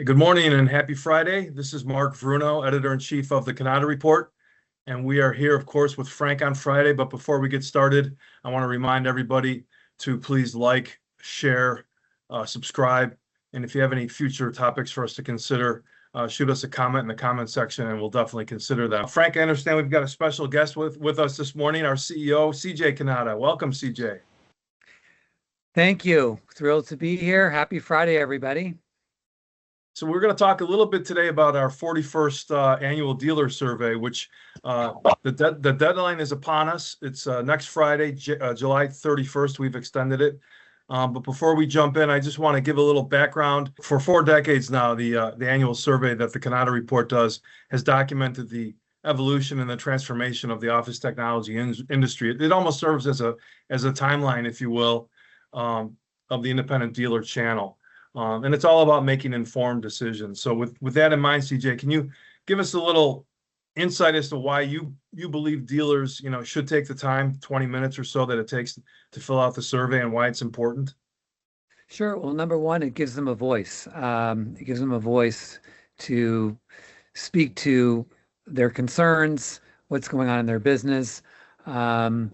Hey, good morning and happy Friday. This is Mark Vruno, Editor-in-Chief of the Cannata Report. And we are here, of course, with Frank on Friday. But before we get started, I want to remind everybody to please like, share, subscribe. And if you have any future topics for us to consider, shoot us a comment in the comment section and we'll definitely consider that. Frank, I understand we've got a special guest with us this morning, our CEO, CJ Cannata. Welcome, CJ. Thank you. Thrilled to be here. Happy Friday, everybody. So we're going to talk a little bit today about our 41st annual dealer survey, which the deadline is upon us. It's next Friday, July 31st. We've extended it. But before we jump in, I just want to give a little background. For 4 decades now, the annual survey that the Cannata Report does has documented the evolution and the transformation of the office technology industry. It almost serves as a timeline, if you will, of the independent dealer channel. And it's all about making informed decisions. So with that in mind, CJ, can you give us a little insight as to why you believe dealers, should take the time, 20 minutes or so that it takes to fill out the survey and why it's important? Sure. Well, number one, it gives them a voice. It gives them a voice to speak to their concerns, what's going on in their business. And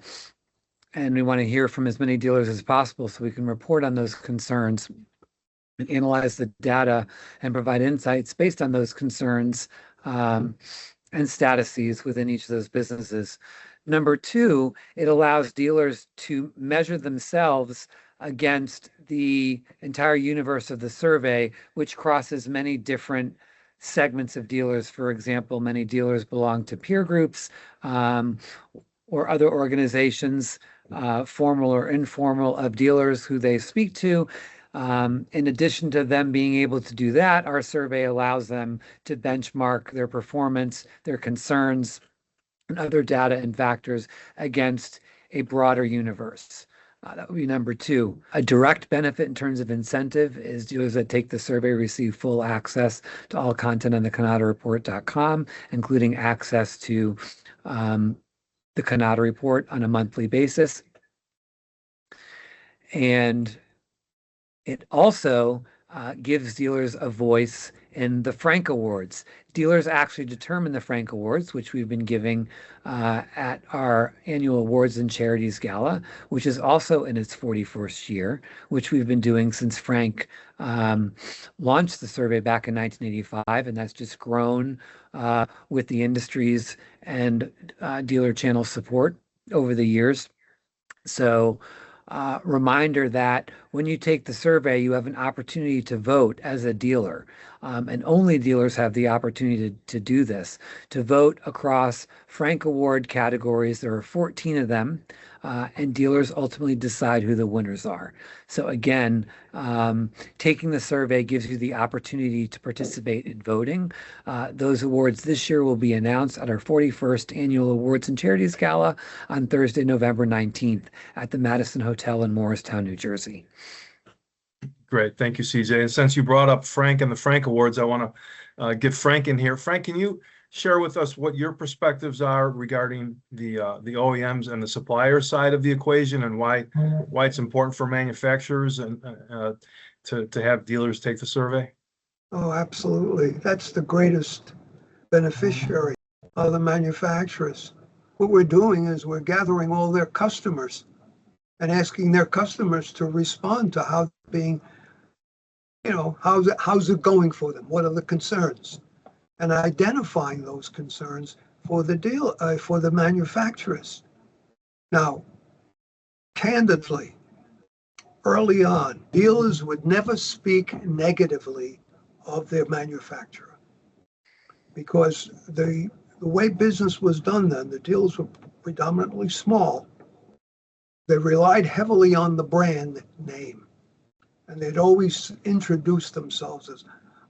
we want to hear from as many dealers as possible so we can report on those concerns and analyze the data and provide insights based on those concerns and statuses within each of those businesses. Number two, it allows dealers to measure themselves against the entire universe of the survey, which crosses many different segments of dealers. For example, many dealers belong to peer groups or other organizations, formal or informal, of dealers who they speak to. In addition to them being able to do that, our survey allows them to benchmark their performance, their concerns, and other data and factors against a broader universe. That would be number two. A direct benefit in terms of incentive is dealers that take the survey receive full access to all content on the CannataReport.com, including access to the Cannata Report on a monthly basis. And it also gives dealers a voice in the Frank Awards. Dealers actually determine the Frank Awards, which we've been giving at our annual Awards and Charities Gala, which is also in its 41st year, which we've been doing since Frank launched the survey back in 1985, and that's just grown with the industries and dealer channel support over the years. So reminder that when you take the survey, you have an opportunity to vote as a dealer. And only dealers have the opportunity to do this, to vote across Frank Award categories. There are 14 of them, and dealers ultimately decide who the winners are. So again, taking the survey gives you the opportunity to participate in voting. Those awards this year will be announced at our 41st Annual Awards and Charities Gala on Thursday, November 19th at the Madison Hotel in Morristown, New Jersey. Great. Thank you, CJ. And since you brought up Frank and the Frank Awards, I want to get Frank in here. Frank, can you share with us what your perspectives are regarding the OEMs and the supplier side of the equation, and why it's important for manufacturers and to have dealers take the survey? Oh, absolutely. That's the greatest beneficiary of the manufacturers. What we're doing is we're gathering all their customers and asking their customers to respond to how being, how's it going for them? What are the concerns? And identifying those concerns for the manufacturers. Now, candidly, early on, dealers would never speak negatively of their manufacturer, because the way business was done then, the dealers were predominantly small. They relied heavily on the brand name, and they'd always introduce themselves as,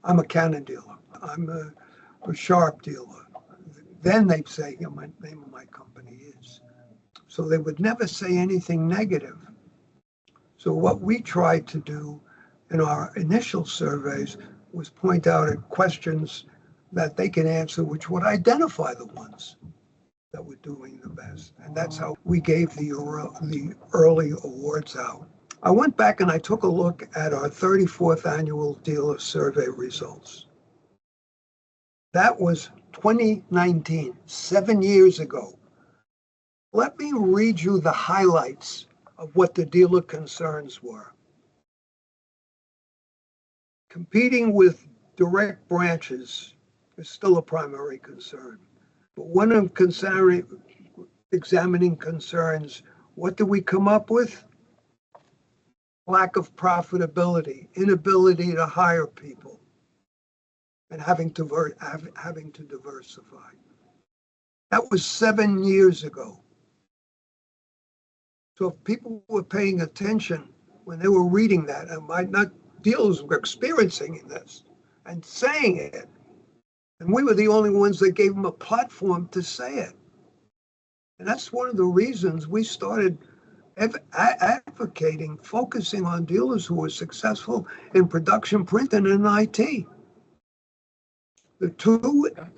I'm a Canon dealer, I'm a Sharp dealer. Then they'd say, my name of my company is. So they would never say anything negative. So what we tried to do in our initial surveys was point out at questions that they can answer, which would identify the ones that were doing the best. And that's how we gave the early awards out. I went back and I took a look at our 34th annual dealer survey results. That was 2019, 7 years ago. Let me read you the highlights of what the dealer concerns were. Competing with direct branches is still a primary concern. But one of examining concerns, what do we come up with? Lack of profitability, inability to hire people, and having to diversify. That was 7 years ago. So if people were paying attention when they were reading that, and might not dealers were experiencing this and saying it, and we were the only ones that gave them a platform to say it. And that's one of the reasons we started advocating, focusing on dealers who were successful in production print and in IT. The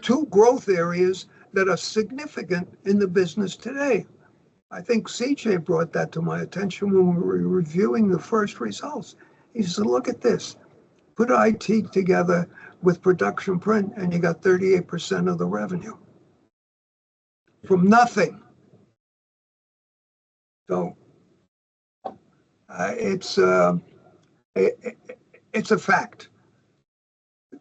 two growth areas that are significant in the business today. I think CJ brought that to my attention when we were reviewing the first results. He said, look at this. Put IT together with production print and you got 38% of the revenue. From nothing. So it's a fact.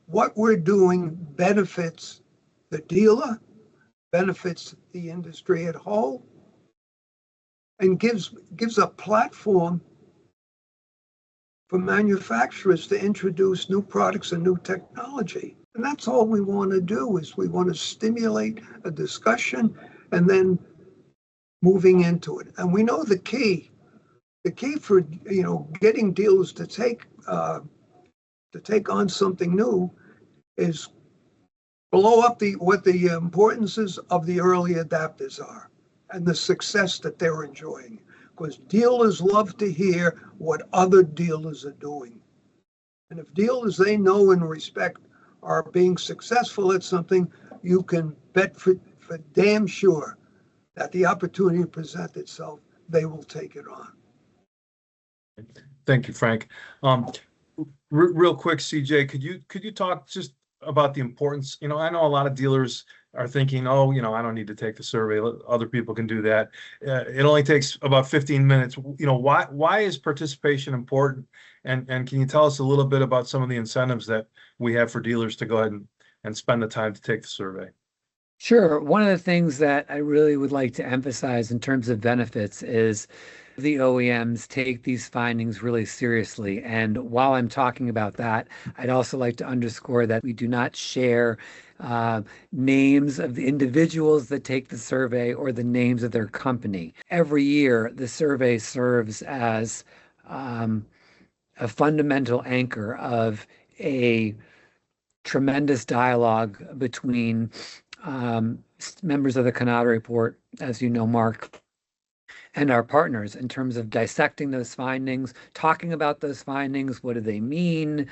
What we're doing benefits the dealer, benefits the industry at whole, and gives a platform for manufacturers to introduce new products and new technology. And that's all we want to do, is we want to stimulate a discussion and then moving into it. And we know the key for getting dealers to take on something new is blow up what the importances of the early adapters are and the success that they're enjoying. Because dealers love to hear what other dealers are doing. And if dealers they know and respect are being successful at something, you can bet for damn sure that the opportunity to present itself, they will take it on. Thank you, Frank. Real quick, CJ, could you talk just about the importance? I know a lot of dealers are thinking, oh, I don't need to take the survey. Other people can do that. It only takes about 15 minutes. Why is participation important? And can you tell us a little bit about some of the incentives that we have for dealers to go ahead and spend the time to take the survey? Sure. One of the things that I really would like to emphasize in terms of benefits is the OEMs take these findings really seriously. And while I'm talking about that, I'd also like to underscore that we do not share names of the individuals that take the survey or the names of their company. Every year, the survey serves as a fundamental anchor of a tremendous dialogue between members of the Cannata Report, as you know, Mark, and our partners in terms of dissecting those findings, talking about those findings. What do they mean?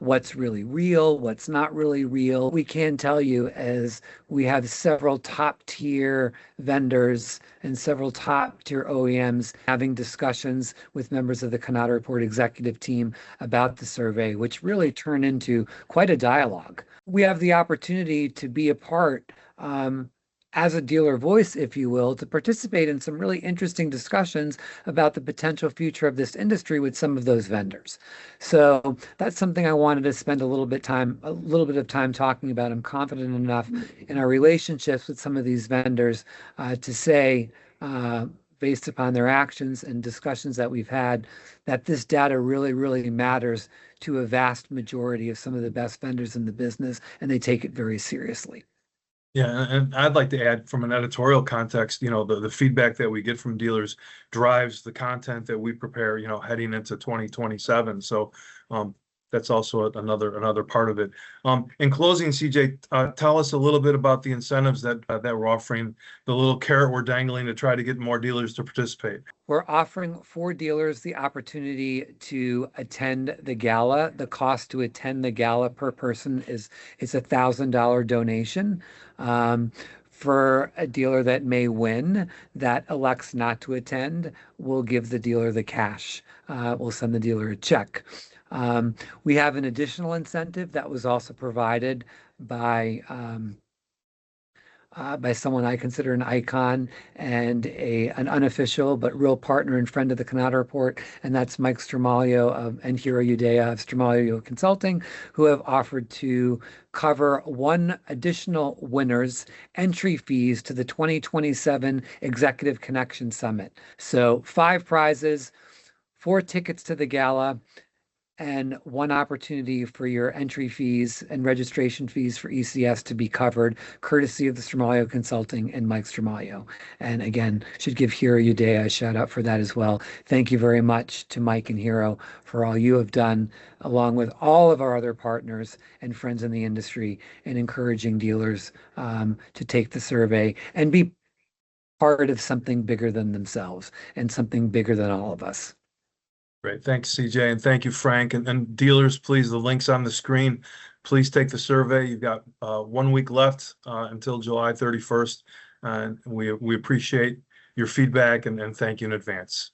What's really real? What's not really real? We can tell you, as we have several top tier vendors and several top tier OEMs having discussions with members of the Cannata Report executive team about the survey, which really turn into quite a dialogue. We have the opportunity to be a part as a dealer voice, if you will, to participate in some really interesting discussions about the potential future of this industry with some of those vendors. So that's something I wanted to spend a little bit of time talking about. I'm confident enough in our relationships with some of these vendors to say, based upon their actions and discussions that we've had, that this data really, really matters to a vast majority of some of the best vendors in the business, and they take it very seriously. Yeah, and I'd like to add, from an editorial context, the feedback that we get from dealers drives the content that we prepare, heading into 2027. So that's also another part of it. In closing, CJ, tell us a little bit about the incentives that we're offering, the little carrot we're dangling to try to get more dealers to participate. We're offering for dealers the opportunity to attend the gala. The cost to attend the gala per person is a $1,000 donation. For a dealer that may win, that elects not to attend, we'll give the dealer the cash. We'll send the dealer a check. We have an additional incentive that was also provided by someone I consider an icon and an unofficial but real partner and friend of the Cannata Report, and that's Mike Stramaglio and Hiro Udea of Stramaglio Consulting, who have offered to cover one additional winner's entry fees to the 2027 Executive Connection Summit. So 5 prizes, 4 tickets to the gala, and 1 opportunity for your entry fees and registration fees for ECS to be covered, courtesy of the Stramaglio Consulting and Mike Stramaglio. And again, should give Hiro Udea a shout out for that as well. Thank you very much to Mike and Hiro for all you have done, along with all of our other partners and friends in the industry, in encouraging dealers to take the survey and be part of something bigger than themselves and something bigger than all of us. Great. Thanks, CJ. And thank you, Frank. And dealers, please, the link's on the screen. Please take the survey. You've got 1 week left until July 31st. And we appreciate your feedback and thank you in advance.